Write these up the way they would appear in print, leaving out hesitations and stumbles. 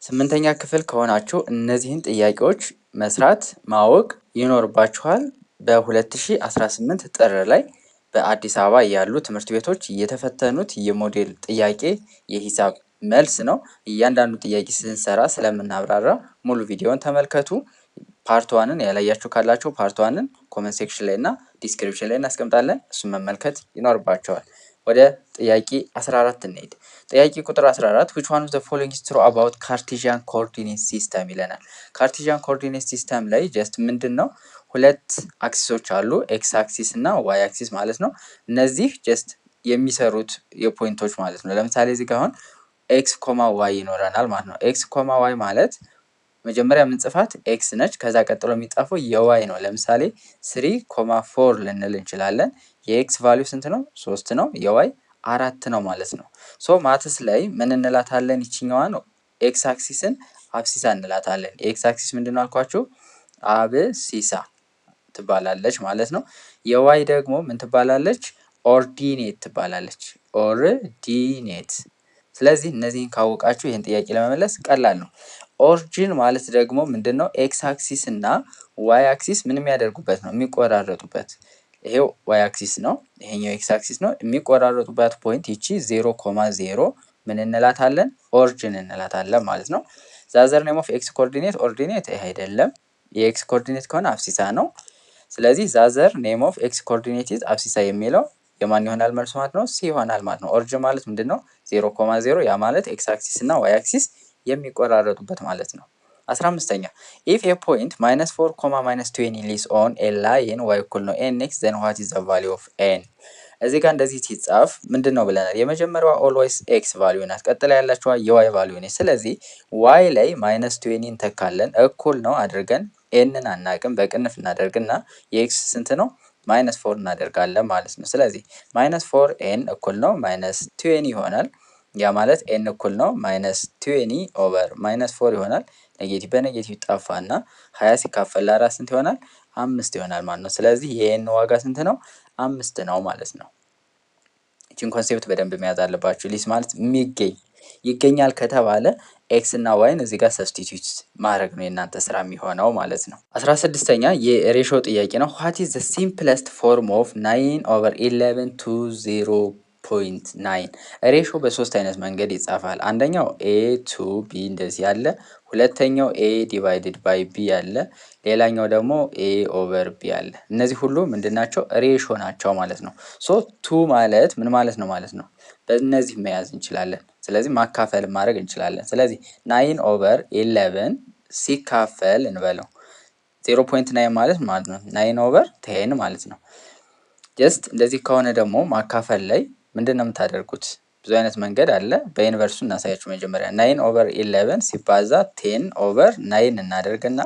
ስምንተኛ ክፍል ከሆናችሁ እነዚህን ጥያቄዎች መስራት ማወቅ ይኖርባችኋል። በ2018 ጥር ላይ በአዲስ አበባ ያሉ ትምህርት ቤቶች የተፈተኑት የሞዴል ጥያቄ የሂሳብ መልስ ነው። እያንዳንዱ ጥያቄ ስንሰራ ስለምናብራራ ሙሉ ቪዲዮን ተመልከቱ። ፓርት ዋንን ያላያችሁ ካላችሁ ፓርት ዋንን ኮመንት ሴክሽን ላይ እና ዲስክሪፕሽን ላይ እናስቀምጣለን። እሱን መመልከት ይኖርባቸዋል። ወደ ጥያቄ 14 እንሄድ። ጥያቄ ቁጥር 14 which one of the following is true about Cartesian coordinate system ይለናል። Cartesian coordinate system ላይ ጀስት ምንድን ነው ሁለት አክሲሶች አሉ፣ ኤክስ አክሲስ እና ዋይ አክሲስ ማለት ነው። እነዚህ ጀስት የሚሰሩት የፖይንቶች ማለት ነው። ለምሳሌ እዚህ ጋር አሁን ኤክስ ኮማ ዋይ ይኖረናል ማለት ነው። ኤክስ ኮማ ዋይ ማለት መጀመሪያ ምንጽፋት ኤክስ ነች። ከዛ ቀጥሎ የሚጻፈው የዋይ ነው። ለምሳሌ 3,4 ልንል እንችላለን። የኤክስ ቫሊዩ ስንት ነው? 3 ነው። የዋይ 4 ነው ማለት ነው። ሶ ማትስ ላይ ምን እንላታለን? ይችኛዋን ኤክስ አክሲስን አብሲሳ እንላታለን። የኤክስ አክሲስ ምንድን ነው አልኳችሁ? አብሲሳ ትባላለች ማለት ነው። የዋይ ደግሞ ምን ትባላለች? ኦርዲኔት ትባላለች። ኦርዲኔት። ስለዚህ እነዚህን ካወቃችሁ ይህን ጥያቄ ለመመለስ ቀላል ነው። ኦሪጂን ማለት ደግሞ ምንድን ነው? ኤክስ አክሲስ እና ዋይ አክሲስ ምን የሚያደርጉበት ነው? የሚቆራረጡበት። ይሄው ዋይ አክሲስ ነው፣ ይሄኛው ኤክስ አክሲስ ነው። የሚቆራረጡበት ፖይንት ይቺ 0,0 ምን እንላታለን? ኦሪጂን እንላታለን ማለት ነው። ዛዘር ኔም ኦፍ ኤክስ ኮኦርዲኔት ኦርዲኔት ይሄ አይደለም። የኤክስ ኮኦርዲኔት ከሆነ አብሲሳ ነው። ስለዚህ ዛዘር ኔም ኦፍ ኤክስ ኮኦርዲኔት ኢዝ አብሲሳ የሚለው የማን ይሆናል መልሱ ማለት ነው? ሲ ይሆናል ማለት ነው። ኦሪጂን ማለት ምንድን ነው? 0,0 ያ ማለት ኤክስ አክሲስ እና ዋይ አክሲስ የሚቆራረጡበት ማለት ነው። 15ኛ ኢፍ ኤ ፖይንት -4, -20 ሊስ ኦን ኤ ላይን ዋይ እኩል ነው ኤን ኤክስ ዘን ዋት ኢዝ ዘ ቫሊዩ ኦፍ ኤን። እዚህ ጋር እንደዚህ ሲጻፍ ምንድን ነው ብለናል? የመጀመሪያዋ ኦልዌይስ ኤክስ ቫሊዩ ናት። ቀጥላ ያላችዋ የዋይ ቫሊዩ ነች። ስለዚህ ዋይ ላይ -20 እንተካለን፣ እኩል ነው አድርገን ኤንን አናቅም፣ በቅንፍ እናደርግና የኤክስ ስንት ነው? -4 እናደርጋለን ማለት ነው። ስለዚህ -4 ኤን እኩል ነው -20 ይሆናል። ያ ማለት ኤን እኩል ነው -20 ኦቨር -4 ይሆናል። ኔጌቲቭ በኔጌቲቭ ጠፋና 20 ሲካፈል ለ4 ስንት ይሆናል? 5 ይሆናል ማለት ነው። ስለዚህ የኤን ዋጋ ስንት ነው? 5 ነው ማለት ነው። እቺን ኮንሴፕት በደንብ መያዝ አለባችሁ። ሊስ ማለት የሚገኝ ይገኛል ከተባለ ኤክስ እና ዋይን እዚህ ጋር ሰብስቲቱት ማድረግ ነው የእናንተ ስራ የሚሆነው ማለት ነው። 16ኛ የሬሾ ጥያቄ ነው። ዋት ኢዝ ዘ ሲምፕለስት ፎርም ኦፍ 9 ኦቨር 11 to 0.9? ሬሾ በሶስት አይነት መንገድ ይጻፋል። አንደኛው ኤ ቱ ቢ እንደዚህ ያለ፣ ሁለተኛው ኤ ዲቫይድድ ባይ ቢ ያለ፣ ሌላኛው ደግሞ ኤ ኦቨር ቢ ያለ። እነዚህ ሁሉ ምንድናቸው? ሬሾ ናቸው ማለት ነው። ሶ ቱ ማለት ምን ማለት ነው ማለት ነው? በእነዚህ መያዝ እንችላለን። ስለዚህ ማካፈል ማድረግ እንችላለን። ስለዚህ 9 ኦቨር 11 ሲካፈል እንበለው 0.9 ማለት ማለት ነው 9 ኦቨር 10 ማለት ነው። ጀስት እንደዚህ ከሆነ ደግሞ ማካፈል ላይ ምንድን ነው የምታደርጉት? ብዙ አይነት መንገድ አለ። በዩኒቨርሱ እናሳያችሁ። መጀመሪያ 9 ኦቨር 11 ሲባዛ 10 ኦቨር 9 እናደርግና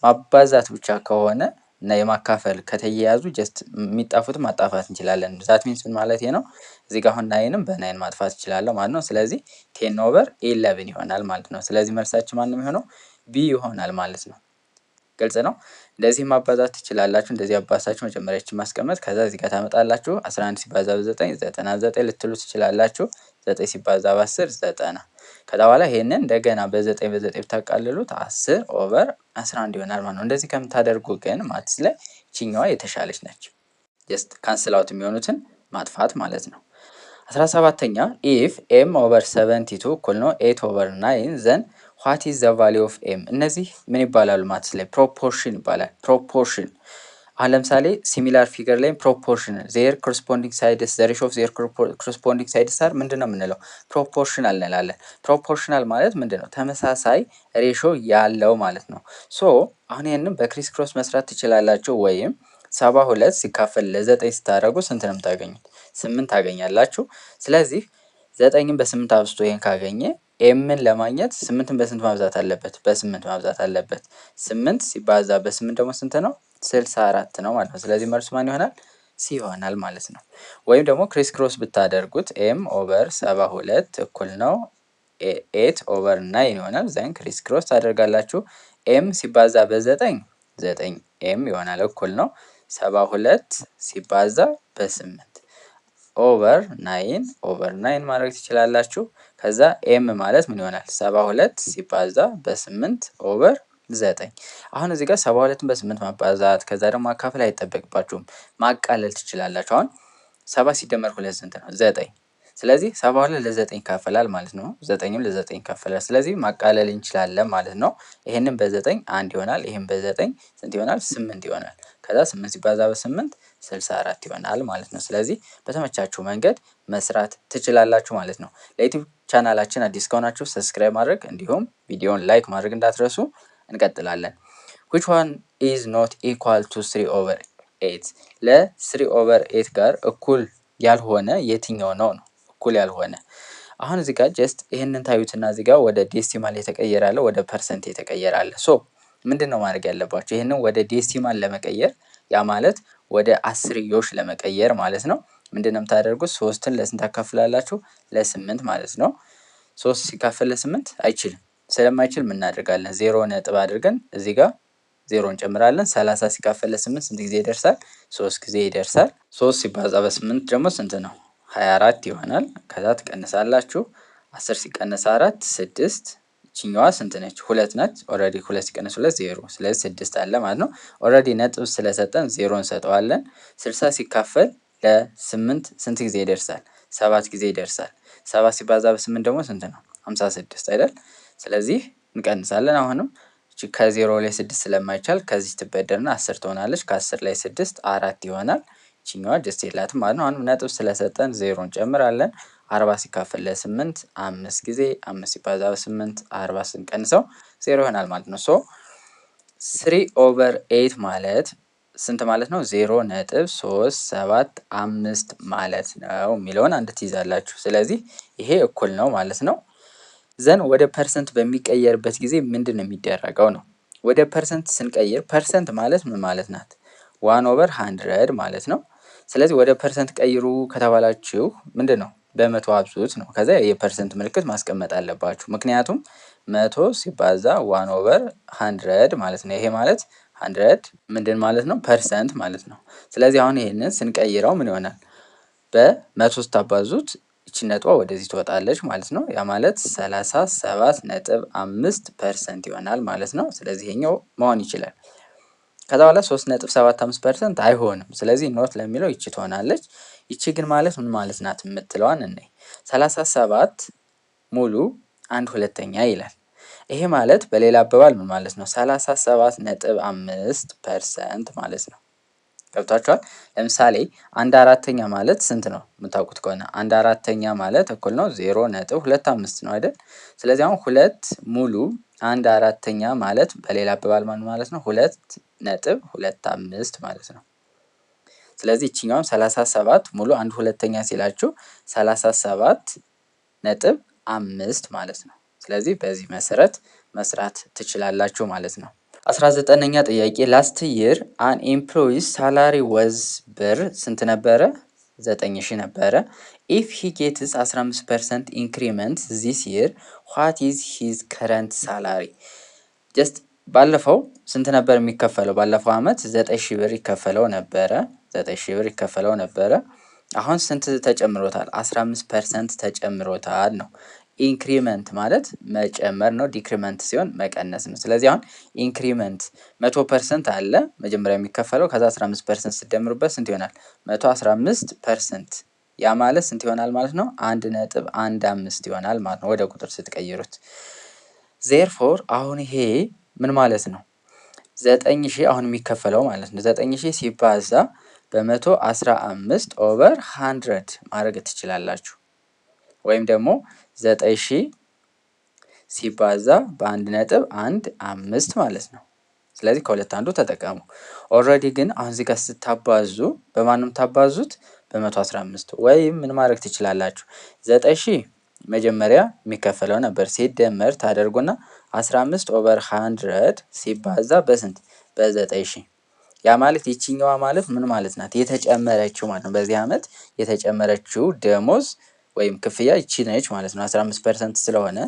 ማባዛት ብቻ ከሆነ እና የማካፈል ከተያያዙ ጀስት የሚጣፉት ማጣፋት እንችላለን። ዛት ሚንስ ምን ማለት ነው? እዚህ ጋር አሁን 9ንም በ9 ማጥፋት እችላለሁ ማለት ነው። ስለዚህ 10 ኦቨር 11 ይሆናል ማለት ነው። ስለዚህ መልሳችን ማን ነው የሚሆነው? ቢ ይሆናል ማለት ነው። ግልጽ ነው። እንደዚህ ማባዛት ትችላላችሁ። እንደዚህ አባሳችሁ መጀመሪያችን ማስቀመጥ፣ ከዛ እዚህ ጋር ታመጣላችሁ። 11 ሲባዛ በ9 99 ልትሉ ትችላላችሁ። 9 ሲባዛ በ10 90። ከዛ በኋላ ይሄንን እንደገና በ9 ብታቃልሉት 10 ኦቨር 11 ይሆናል ማለት ነው። እንደዚህ ከምታደርጉ ግን ማትስ ላይ ይችኛዋ የተሻለች ነች። ጀስት ካንስል አውት የሚሆኑትን ማጥፋት ማለት ነው። 17ኛ ኢፍ ኤም ኦቨር 72 እኩል ነው 8 ኦቨር 9 ዘን ዋት ኢዝ ዘ ቫሊዩ ኦፍ ኤም። እነዚህ ምን ይባላሉ ማትስ ላይ? ፕሮፖርሽን ይባላል። ፕሮፖርሽን አሁን ለምሳሌ ሲሚላር ፊገር ላይ ፕሮፖርሽን ዜር ኮረስፖንዲንግ ሳይድስ ዘ ሬሾ ኦፍ ዜር ኮረስፖንዲንግ ሳይድስ አር ምንድን ነው የምንለው? ፕሮፖርሽናል እንላለን። ፕሮፖርሽናል ማለት ምንድን ነው? ተመሳሳይ ሬሾ ያለው ማለት ነው። ሶ አሁን ይህንም በክሪስ ክሮስ መስራት ትችላላችሁ። ወይም 72 ሲካፈል ለ9 ስታደርጉ ስንት ነው የምታገኙት? 8 ታገኛላችሁ። ስለዚህ 9ን በ8 አብዝቶ ይሄን ካገኘ ኤምን ለማግኘት 8ን በስንት ማብዛት አለበት? በ8 ማብዛት አለበት። 8 ሲባዛ በ8 ደግሞ ስንት ነው? 64 ነው ማለት ነው። ስለዚህ መልሱ ማን ይሆናል? ሲ ይሆናል ማለት ነው። ወይም ደግሞ ክሪስ ክሮስ ብታደርጉት ኤም ኦቨር 72 እኩል ነው 8 ኦቨር 9 ይሆናል። ዘን ክሪስ ክሮስ ታደርጋላችሁ። ኤም ሲባዛ በ9 9 ኤም ይሆናል እኩል ነው 72 ሲባዛ በ8 ኦቨር 9 ማድረግ ትችላላችሁ። ከዛ ኤም ማለት ምን ይሆናል? 72 ሲባዛ በ8 ኦቨር 9። አሁን እዚህ ጋር 72ን በ8 ማባዛት ከዛ ደግሞ ማካፈል አይጠበቅባችሁም፣ ማቃለል ትችላላችሁ። አሁን 7 ሲደመር 2 ስንት ነው? 9። ስለዚህ 72 ለ9 ይካፈላል ማለት ነው። 9ም ለ9 ይካፈላል። ስለዚህ ማቃለል እንችላለን ማለት ነው። ይሄንን በ9 1 ይሆናል። ይሄን በ9 ስንት ይሆናል? 8 ይሆናል። ከዛ 8 ሲባዛ በ8 64 ይሆናል ማለት ነው። ስለዚህ በተመቻችሁ መንገድ መስራት ትችላላችሁ ማለት ነው። ለዩቲዩብ ቻናላችን አዲስ ከሆናችሁ ሰብስክራይብ ማድረግ እንዲሁም ቪዲዮውን ላይክ ማድረግ እንዳትረሱ። እንቀጥላለን። which one is not equal to 3/8 ለ3/8 ጋር እኩል ያልሆነ የትኛው ነው? እኩል ያልሆነ አሁን እዚህ ጋር ጀስት ይሄንን ታዩትና እዚህ ጋር ወደ ዴሲማል የተቀየረ አለ፣ ወደ ፐርሰንት የተቀየረ አለ። ሶ ምንድን ነው ማድረግ ያለባችሁ? ይሄንን ወደ ዴሲማል ለመቀየር ያ ማለት ወደ አስርዮሽ ለመቀየር ማለት ነው። ምንድን ነው የምታደርጉት? 3ን ለስንት ታካፍላላችሁ? ለ8 ማለት ነው። 3 ሲካፈል ለ8 አይችልም። ስለማይችል ምን እናደርጋለን? 0 ነጥብ አድርገን እዚህ ጋር 0 እንጨምራለን። 30 ሲካፈል ለ8 ስንት ጊዜ ይደርሳል? 3 ጊዜ ይደርሳል። 3 ሲባዛ በ8 ደግሞ ስንት ነው? 24 ይሆናል። ከዛ ትቀንሳላችሁ። 10 ሲቀነስ 4 6። ይችኛዋ ስንት ነች? 2 ነች። ኦልሬዲ 2 ሲቀነስ 2 0። ስለዚህ 6 አለ ማለት ነው። ኦልሬዲ ነጥብ ስለሰጠን 0 እንሰጠዋለን። 60 ሲካፈል ለ8 ስንት ጊዜ ይደርሳል? 7 ጊዜ ይደርሳል። 7 ሲባዛ በ8 ደግሞ ስንት ነው? 56 አይደል? ስለዚህ እንቀንሳለን። አሁንም ከ0 ላይ 6 ስለማይቻል ከዚህ ትበደርና 10 ትሆናለች። ከ10 ላይ 6 4 ይሆናል። ይችኛዋ ደስ የላትም ማለት ነው። አሁንም ነጥብ ስለሰጠን 0 እንጨምራለን። 40 ሲካፈል ለ8 5 ጊዜ 5 ሲባዛ በ8 40 ስንቀንሰው 0 ይሆናል ማለት ነው። ሶ 3/8 ማለት ስንት ማለት ነው? 0.375 ማለት ነው የሚለውን አንድ ትይዛላችሁ። ስለዚህ ይሄ እኩል ነው ማለት ነው። ዘን ወደ ፐርሰንት በሚቀየርበት ጊዜ ምንድን ነው የሚደረገው ነው? ወደ ፐርሰንት ስንቀይር ፐርሰንት ማለት ምን ማለት ናት? 1/100 ማለት ነው። ስለዚህ ወደ ፐርሰንት ቀይሩ ከተባላችሁ ምንድን ነው? በመቶ አብዙት ነው። ከዛ የፐርሰንት ምልክት ማስቀመጥ አለባችሁ። ምክንያቱም 100 ሲባዛ 1/100 ማለት ነው። ይሄ ማለት 100 ምንድን ማለት ነው? ፐርሰንት ማለት ነው። ስለዚህ አሁን ይሄንን ስንቀይረው ምን ይሆናል? በ100 ስታባዙት ይቺ ነጥቧ ወደዚህ ትወጣለች ማለት ነው። ያ ማለት 37.5% ይሆናል ማለት ነው። ስለዚህ ይሄኛው መሆን ይችላል። ከዛ በኋላ 3.75% አይሆንም። ስለዚህ ኖት ለሚለው ይቺ ትሆናለች። ይቺ ግን ማለት ምን ማለት ናት የምትለዋን እንይ። 37 ሙሉ 1/2 ይላል። ይሄ ማለት በሌላ አባባል ምን ማለት ነው? 37.5% ማለት ነው። ገብቷችኋል? ለምሳሌ 1/4 ማለት ስንት ነው የምታውቁት ከሆነ 1/4 ማለት እኩል ነው 0.25 ነው አይደል? ስለዚህ አሁን 2 ሙሉ 1/4 ማለት በሌላ አባባል ማለት ነው 2.25 ማለት ነው። ስለዚህ ይችኛውም 37 ሙሉ 1/2 ሲላችሁ 37.5 ማለት ነው። ስለዚህ በዚህ መሰረት መስራት ትችላላችሁ ማለት ነው። 19ኛ ጥያቄ ላስት ይር አን ኤምፕሎይስ ሳላሪ ወዝ ብር ስንት ነበረ? 9000 ነበረ። ኢፍ ሂ ጌትስ 15% ኢንክሪመንት ዚስ ይር ዋት ኢዝ ሂዝ ከረንት ሳላሪ? ጀስት ባለፈው ስንት ነበር የሚከፈለው? ባለፈው አመት 9000 ብር ይከፈለው ነበረ። 9000 ብር ይከፈለው ነበረ። አሁን ስንት ተጨምሮታል? 15% ተጨምሮታል ነው። ኢንክሪመንት ማለት መጨመር ነው። ዲክሪመንት ሲሆን መቀነስ ነው። ስለዚህ አሁን ኢንክሪመንት 100% አለ መጀመሪያ የሚከፈለው። ከዛ 15% ስትደምሩበት ስንት ይሆናል? 115%። ያ ማለት ስንት ይሆናል ማለት ነው? 1.15 ይሆናል ማለት ነው ወደ ቁጥር ስትቀይሩት። ዜርፎር አሁን ይሄ ምን ማለት ነው? 9000 አሁን የሚከፈለው ማለት ነው 9000 ሲባዛ በ115 ኦቨር 100 ማድረግ ትችላላችሁ። ወይም ደግሞ 9000 ሲባዛ በ1.15 ማለት ነው። ስለዚህ ከሁለት አንዱ ተጠቀሙ። ኦልሬዲ ግን አሁን እዚህ ጋር ስታባዙ በማንም ታባዙት በ115 ወይም ምን ማድረግ ትችላላችሁ? 9000 መጀመሪያ የሚከፈለው ነበር ሲደመር ታደርጉና 15 ኦቨር 100 ሲባዛ በስንት? በ9000። ያ ማለት ይችኛዋ ማለት ምን ማለት ናት? የተጨመረችው ማለት ነው። በዚህ አመት የተጨመረችው ደሞዝ ወይም ክፍያ ይቺ ነች ማለት ነው። 15% ስለሆነ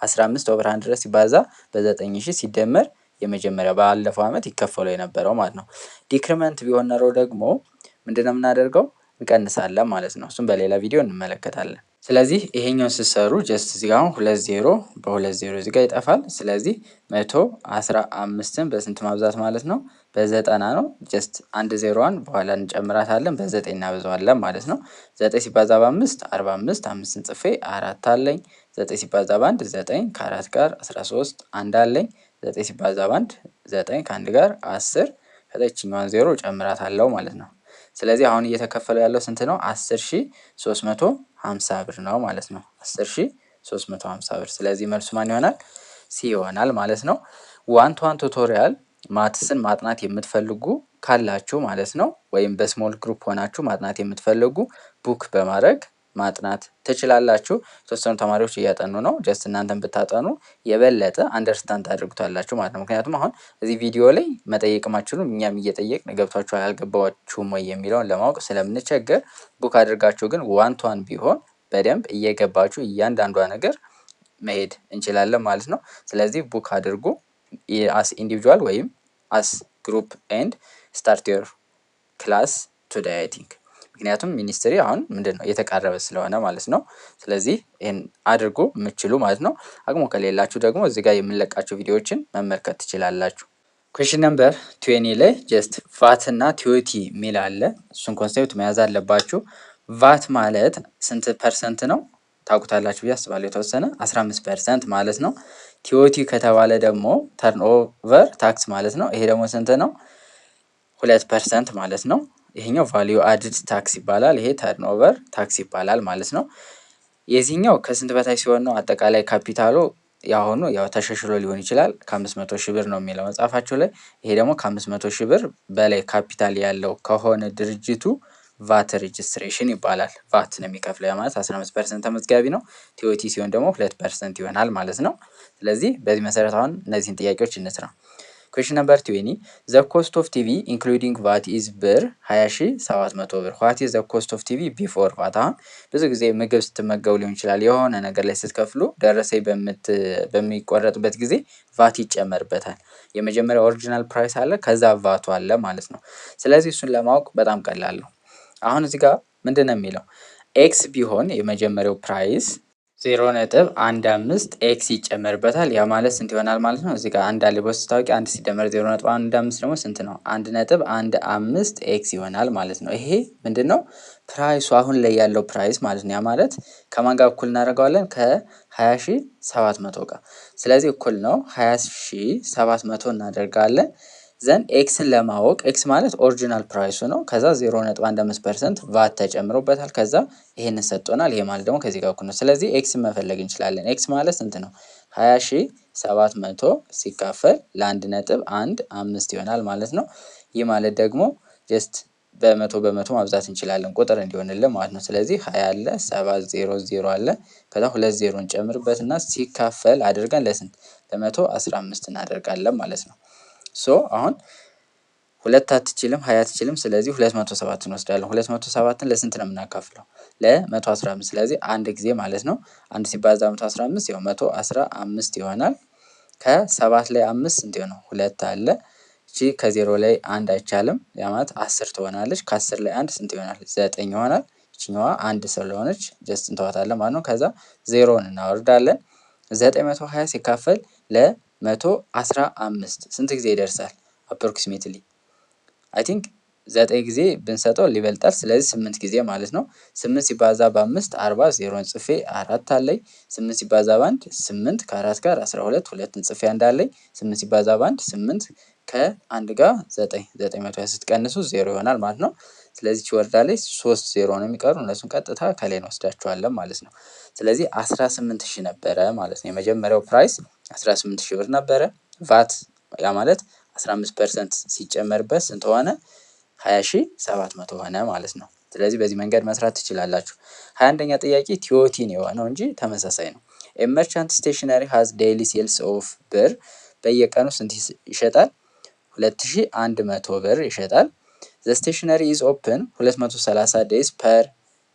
15 ኦቨር 100 ሲባዛ በ9000 ሲደመር የመጀመሪያ ባለፈው አመት ይከፈለው የነበረው ማለት ነው። ዲክሪመንት ቢሆን ኖሮ ደግሞ ምንድነው የምናደርገው? እንቀንሳለን ማለት ነው። እሱም በሌላ ቪዲዮ እንመለከታለን። ስለዚህ ይሄኛውን ስትሰሩ ጀስት እዚህ ጋር አሁን 2 0 በ2 0 እዚህ ጋር ይጠፋል። ስለዚህ 115ን በስንት ማብዛት ማለት ነው? በ90 ነው። ጀስት አንድ ዜሮዋን በኋላ እንጨምራታለን በ9 እናበዛዋለን ማለት ነው። 9 ሲባዛ በ5 45፣ 5ን ጽፌ 4 አለኝ። 9 ሲባዛ በ1 9፣ ከ4 ጋር 13 1 አለኝ። 9 ሲባዛ በ1 9፣ ከ1 ጋር 10፣ ከዛ ይችኛዋን ዜሮ ጨምራታለሁ ማለት ነው። ስለዚህ አሁን እየተከፈለው ያለው ስንት ነው? 10,350 ብር ነው ማለት ነው። 10,350 ብር። ስለዚህ መልሱ ማን ይሆናል? ሲ ይሆናል ማለት ነው። ዋን ቱ ዋን ቱቶሪያል ማትስን ማጥናት የምትፈልጉ ካላችሁ ማለት ነው፣ ወይም በስሞል ግሩፕ ሆናችሁ ማጥናት የምትፈልጉ ቡክ በማድረግ ማጥናት ትችላላችሁ። የተወሰኑ ተማሪዎች እያጠኑ ነው። ጀስት እናንተን ብታጠኑ የበለጠ አንደርስታንድ ታደርጉታላችሁ ማለት ነው። ምክንያቱም አሁን እዚህ ቪዲዮ ላይ መጠየቅም አትችሉም፣ እኛም እየጠየቅን ገብቷችኋል አልገባችሁም ወይ የሚለውን ለማወቅ ስለምንቸገር ቡክ አድርጋችሁ ግን ዋን ቱ ዋን ቢሆን በደንብ እየገባችሁ እያንዳንዷ ነገር መሄድ እንችላለን ማለት ነው። ስለዚህ ቡክ አድርጉ አስ ኢንዲቪጁዋል ወይም አስ ግሩፕ ኤንድ ስታርት ዮር ክላስ ቱዴይ አይ ቲንክ። ምክንያቱም ሚኒስትሪ አሁን ምንድን ነው እየተቃረበ ስለሆነ ማለት ነው። ስለዚህ ይህን አድርጉ የምችሉ ማለት ነው። አቅሙ ከሌላችሁ ደግሞ እዚህ ጋር የምንለቃቸው ቪዲዮዎችን መመልከት ትችላላችሁ። ኩዌሽን ነምበር 20 ላይ ጀስት ቫት እና ቲዮቲ የሚል አለ። እሱን ኮንሴፕት መያዝ አለባችሁ። ቫት ማለት ስንት ፐርሰንት ነው ታውቁታላችሁ ብዬ አስባለሁ። የተወሰነ 15% ማለት ነው። ቲዮቲ ከተባለ ደግሞ ተርን ኦቨር ታክስ ማለት ነው። ይሄ ደግሞ ስንት ነው? 2% ማለት ነው። ይሄኛው ቫሊዩ አድድ ታክስ ይባላል። ይሄ ተርን ኦቨር ታክስ ይባላል ማለት ነው። የዚህኛው ከስንት በታች ሲሆን ነው? አጠቃላይ ካፒታሉ ያሁኑ ያው ተሸሽሎ ሊሆን ይችላል። ከ500 ሺህ ብር ነው የሚለው መጽሐፋችሁ ላይ። ይሄ ደግሞ ከ500 ሺህ ብር በላይ ካፒታል ያለው ከሆነ ድርጅቱ ቫት ሬጅስትሬሽን ይባላል። ቫት ነው የሚከፍለው። ያ ማለት 15% ተመዝጋቢ ነው። ቲኦቲ ሲሆን ደግሞ 2% ይሆናል ማለት ነው። ስለዚህ በዚህ መሰረት አሁን እነዚህን ጥያቄዎች እንስራ። ኩዌሽን ነምበር 20 ዘ ኮስት ኦፍ ቲቪ ኢንክሉዲንግ ቫት ኢዝ ብር 20,700 ብር። ዋት ኢዝ ዘ ኮስት ኦፍ ቲቪ ቢፎር ቫት። አሁን ብዙ ጊዜ ምግብ ስትመገቡ ሊሆን ይችላል፣ የሆነ ነገር ላይ ስትከፍሉ ደረሰኝ በሚቆረጥበት ጊዜ ቫት ይጨመርበታል። የመጀመሪያ ኦሪጂናል ፕራይስ አለ፣ ከዛ ቫቱ አለ ማለት ነው። ስለዚህ እሱን ለማወቅ በጣም ቀላል ነው። አሁን እዚህ ጋር ምንድን ነው የሚለው? ኤክስ ቢሆን የመጀመሪያው ፕራይስ 0.15 ኤክስ ይጨመርበታል። ያ ማለት ስንት ይሆናል ማለት ነው? እዚህ ጋር አንድ አለ በስታወቂ፣ አንድ ሲደመር 0.15 ደግሞ ስንት ነው? 1.15 ኤክስ ይሆናል ማለት ነው። ይሄ ምንድን ነው? ፕራይሱ አሁን ላይ ያለው ፕራይስ ማለት ነው። ያ ማለት ከማን ጋር እኩል እናደርገዋለን? ከ20,700 ጋር። ስለዚህ እኩል ነው 20,700 እናደርጋለን። ዘን ኤክስን ለማወቅ ኤክስ ማለት ኦሪጂናል ፕራይሱ ነው። ከዛ 0.15% ቫት ተጨምሮበታል። ከዛ ይሄንን ሰጥቶናል። ይሄ ማለት ደግሞ ከዚህ ጋር እኩል ነው። ስለዚህ ኤክስን መፈለግ እንችላለን። ኤክስ ማለት ስንት ነው? 20,700 ሲካፈል ለ1.15 ይሆናል ማለት ነው። ይህ ማለት ደግሞ ጀስት በመቶ ማብዛት እንችላለን ቁጥር እንዲሆንልን ማለት ነው። ስለዚህ 20 አለ 700 አለ ከዛ 2 ዜሮ እንጨምርበትና ሲካፈል አድርገን ለስንት? ለ115 እናደርጋለን ማለት ነው። ሶ አሁን 2 አትችልም 20 አትችልም። ስለዚህ 207 እንወስዳለን። 207ን ለስንት ነው የምናካፍለው? ለ115። ስለዚህ አንድ ጊዜ ማለት ነው። አንድ ሲባዛ 115 ያው 115 ይሆናል። ከ7 ላይ 5 ስንት ነው? 2 አለ። እቺ ከ0 ላይ 1 አይቻልም። ያ ማለት 10 ትሆናለች። ከ10 ላይ 1 ስንት ይሆናል? 9 ይሆናል። እቺኛዋ 1 ስለሆነች ጀስት እንተዋታለን ማለት ነው። ከዛ 0ን እናወርዳለን። 920 ሲካፈል ለ115 ስንት ጊዜ ይደርሳል? አፕሮክሲሜትሊ አይ ቲንክ 9 ጊዜ ብንሰጠው ሊበልጣል። ስለዚህ 8 ጊዜ ማለት ነው። 8 ሲባዛ በ5 40 ዜሮን ጽፌ 4 አለኝ። 8 ሲባዛ በ1 8 ከ4 ጋር 12 ሁለትን ጽፌ እንዳለኝ 8 ሲባዛ በ1 8 ከ1 ጋር 9 920 ስትቀንሱ 0 ይሆናል ማለት ነው። ስለዚህ ወርዳለች 3 ዜሮ ነው የሚቀሩ። እነሱን ቀጥታ ከላይ እንወስዳቸዋለን ማለት ነው። ስለዚህ 18,000 ነበረ ማለት ነው። የመጀመሪያው ፕራይስ 18,000 ብር ነበረ። ቫት ያ ማለት 15% ሲጨመርበት ስንት ሆነ? 20,700 ሆነ ማለት ነው። ስለዚህ በዚህ መንገድ መስራት ትችላላችሁ። 21ኛ ጥያቄ ቲዮቲን የሆነው እንጂ ተመሳሳይ ነው። ኤ መርቻንት ስቴሽነሪ ሃዝ ዴይሊ ሴልስ ኦፍ ብር በየቀኑ ስንት ይሸጣል? 2,100 ብር ይሸጣል። ዘ ስቴሽነሪ ኢዝ ኦፕን 230 ዴይዝ ፐር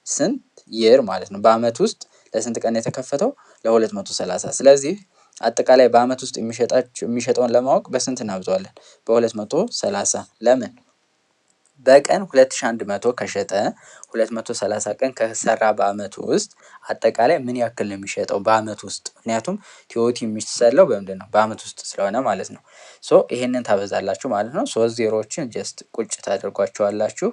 ስንት ይር ማለት ነው። በአመት ውስጥ ለስንት ቀን የተከፈተው? ለ230። ስለዚህ አጠቃላይ በአመት ውስጥ የሚሸጠውን ለማወቅ በስንት እናብዛዋለን? በ230። ለምን? በቀን 2100 ከሸጠ 230 ቀን ከሰራ በአመቱ ውስጥ አጠቃላይ ምን ያክል ነው የሚሸጠው በአመት ውስጥ? ምክንያቱም ቲኦቲ የሚሰለው በምንድን ነው? በአመት ውስጥ ስለሆነ ማለት ነው። ሶ ይሄንን ታበዛላችሁ ማለት ነው። 3 ዜሮዎችን ጀስት ቁጭ ታደርጓቸዋላችሁ።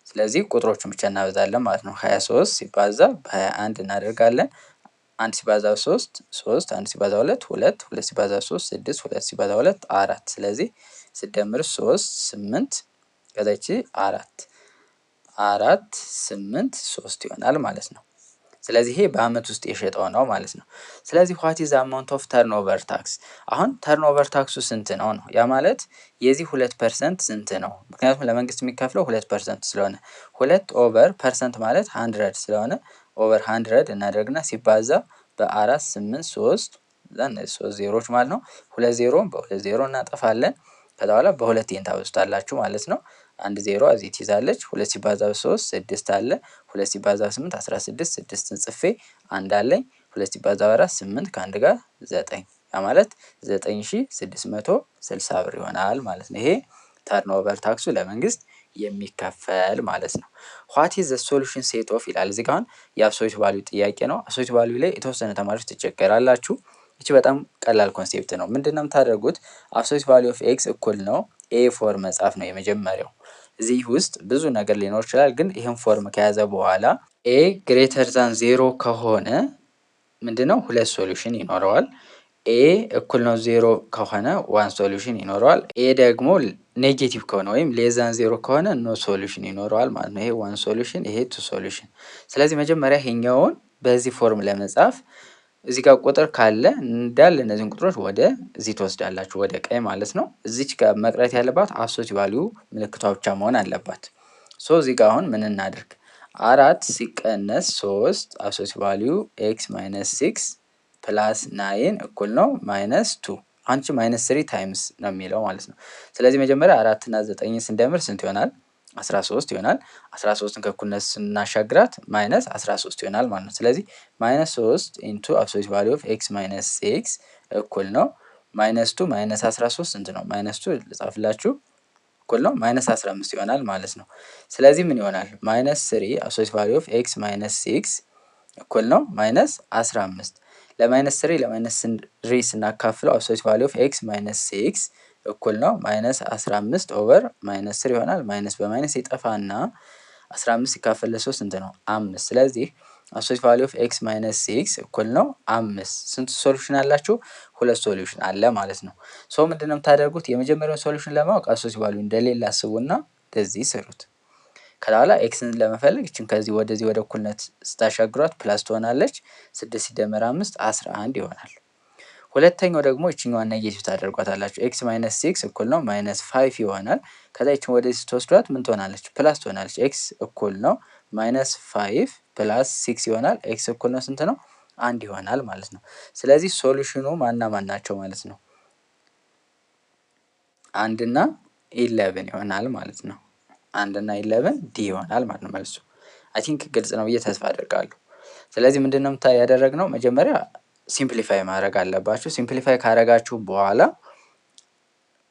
ስለዚህ ቁጥሮቹን ብቻ እናበዛለን ማለት ነው። 23 ሲባዛ በ21 እናደርጋለን። 1 ሲባዛ 3 3 1 ሲባዛ 2 2 2 ሲባዛ 3 6 2 ሲባዛ 2 4 ስለዚህ ስደምር 3 8 ከዛ ይቺ 4 4 8 3 ይሆናል ማለት ነው። ስለዚህ ይሄ በአመት ውስጥ የሸጠው ነው ማለት ነው። ስለዚህ ዋት ኢዝ አማውንት ኦፍ ተርንኦቨር ታክስ? አሁን ተርንኦቨር ታክሱ ስንት ነው ነው? ያ ማለት የዚህ 2% ስንት ነው? ምክንያቱም ለመንግስት የሚከፍለው 2% ስለሆነ 2 ኦቨር ፐርሰንት ማለት 100 ስለሆነ ኦቨር 100 እናደርግና ሲባዛ በ4 8 3 እነዚህ 3 ዜሮዎች ማለት ነው። 2 ዜሮን በ2 ዜሮ እናጠፋለን። ከዛ በኋላ በሁለት ይሄን ታበዙታላችሁ ማለት ነው። 1 ዜሮ እዚህ ትይዛለች። 2 ሲባዛ በ3 6 አለ። 2 ሲባዛ በ8 16 6ን ጽፌ አንድ አለኝ። 2 ሲባዛ በ4 8 ከአንድ ጋር 9 ያ ማለት 9660 ብር ይሆናል ማለት ነው። ይሄ ተርንኦቨር ታክሱ ለመንግስት የሚከፈል ማለት ነው። ዋት ኢዝ ዘ ሶሉሽን ሴት ኦፍ ይላል እዚህ ጋር አሁን የአብሶሉት ቫልዩ ጥያቄ ነው። አብሶሉት ቫልዩ ላይ የተወሰነ ተማሪዎች ትቸገራላችሁ። ይቺ በጣም ቀላል ኮንሴፕት ነው። ምንድነው የምታደርጉት? አብሶሉት ቫልዩ ኦፍ ኤክስ እኩል ነው ኤ ፎር መጻፍ ነው የመጀመሪያው። እዚህ ውስጥ ብዙ ነገር ሊኖር ይችላል፣ ግን ይህን ፎርም ከያዘ በኋላ ኤ ግሬተር ዛን ዜሮ ከሆነ ምንድነው ሁለት ሶሉሽን ይኖረዋል። ኤ እኩል ነው ዜሮ ከሆነ ዋን ሶሉሽን ይኖረዋል። ኤ ደግሞ ኔጌቲቭ ከሆነ ወይም ሌዛን ዜሮ ከሆነ ኖ ሶሉሽን ይኖረዋል ማለት ነው። ይሄ ዋን ሶሉሽን፣ ይሄ ቱ ሶሉሽን። ስለዚህ መጀመሪያ ይሄኛውን በዚህ ፎርም ለመጻፍ እዚህ ጋር ቁጥር ካለ እንዳለ እነዚህን ቁጥሮች ወደ እዚህ ትወስዳላችሁ፣ ወደ ቀኝ ማለት ነው። እዚች ጋር መቅረት ያለባት አብሶሉት ቫልዩ ምልክቷ ብቻ መሆን አለባት። ሶ እዚህ ጋር አሁን ምን እናድርግ? 4 ሲቀነስ 3 አብሶሉት ቫልዩ ኤክስ ማይነስ 6 ፕላስ 9 እኩል ነው ማይነስ 2። አንቺ ማይነስ 3 ታይምስ ነው የሚለው ማለት ነው። ስለዚህ መጀመሪያ 4 እና 9 ስንደምር ስንት ይሆናል? 13 ይሆናል። 13ን ከእኩልነት ስናሻግራት ማይነስ 13 ይሆናል ማለት ነው። ስለዚህ ማይነስ 3 ኢንቱ አብሶሉት ቫልዩ ኦፍ ኤክስ ማይነስ 6 እኩል ነው ማይነስ 2 ማይነስ 13 ስንት ነው? ማይነስ 2 ልጻፍላችሁ እኩል ነው ማይነስ 15 ይሆናል ማለት ነው። ስለዚህ ምን ይሆናል? ማይነስ 3 አብሶሉት ቫልዩ ኦፍ ኤክስ ማይነስ 6 እኩል ነው ማይነስ 15። ለማይነስ 3 ለማይነስ 3 ስናካፍለው አብሶሉት ቫልዩ ኦፍ ኤክስ ማይነስ 6 እኩል ነው ማይነስ 15 ኦቨር ማይነስ 3 ይሆናል። ማይነስ በማይነስ ይጠፋና 15 ሲካፈል ለ3 ስንት ነው? 5። ስለዚህ አብሶሉት ቫልዩ ኦፍ ኤክስ ማይነስ 6 እኩል ነው 5። ስንት ሶሉሽን አላችሁ? ሁለት ሶሉሽን አለ ማለት ነው። ሶ ምንድነው የምታደርጉት? የመጀመሪያውን ሶሉሽን ለማወቅ አብሶሉት ቫልዩ እንደሌለ አስቡና እንደዚህ ስሩት። ከዛ በኋላ ኤክስን ለመፈለግ እችን ከዚህ ወደዚህ ወደ እኩልነት ስታሻግሯት ፕላስ ትሆናለች። 6 ሲደመር 5 11 ይሆናል። ሁለተኛው ደግሞ እችኛዋን ኔጌቲቭ ታደርጓታላችሁ። ኤክስ ማይነስ 6 እኩል ነው ማይነስ 5 ይሆናል። ከዛ እችን ወደዚህ ስትወስዷት ምን ትሆናለች? ፕላስ ትሆናለች። ኤክስ እኩል ነው ማይነስ 5 ፕላስ 6 ይሆናል። ኤክስ እኩል ነው ስንት ነው? 1 ይሆናል ማለት ነው። ስለዚህ ሶሉሽኑ ማና ማን ናቸው ማለት ነው? 1 እና 11 ይሆናል ማለት ነው። 1 እና 11 ዲ ይሆናል ማለት ነው መልሱ። አይ ቲንክ ግልጽ ነው ብዬ ተስፋ አደርጋለሁ። ስለዚህ ምንድነው ያደረግነው? መጀመሪያ ሲምፕሊፋይ ማድረግ አለባችሁ። ሲምፕሊፋይ ካረጋችሁ በኋላ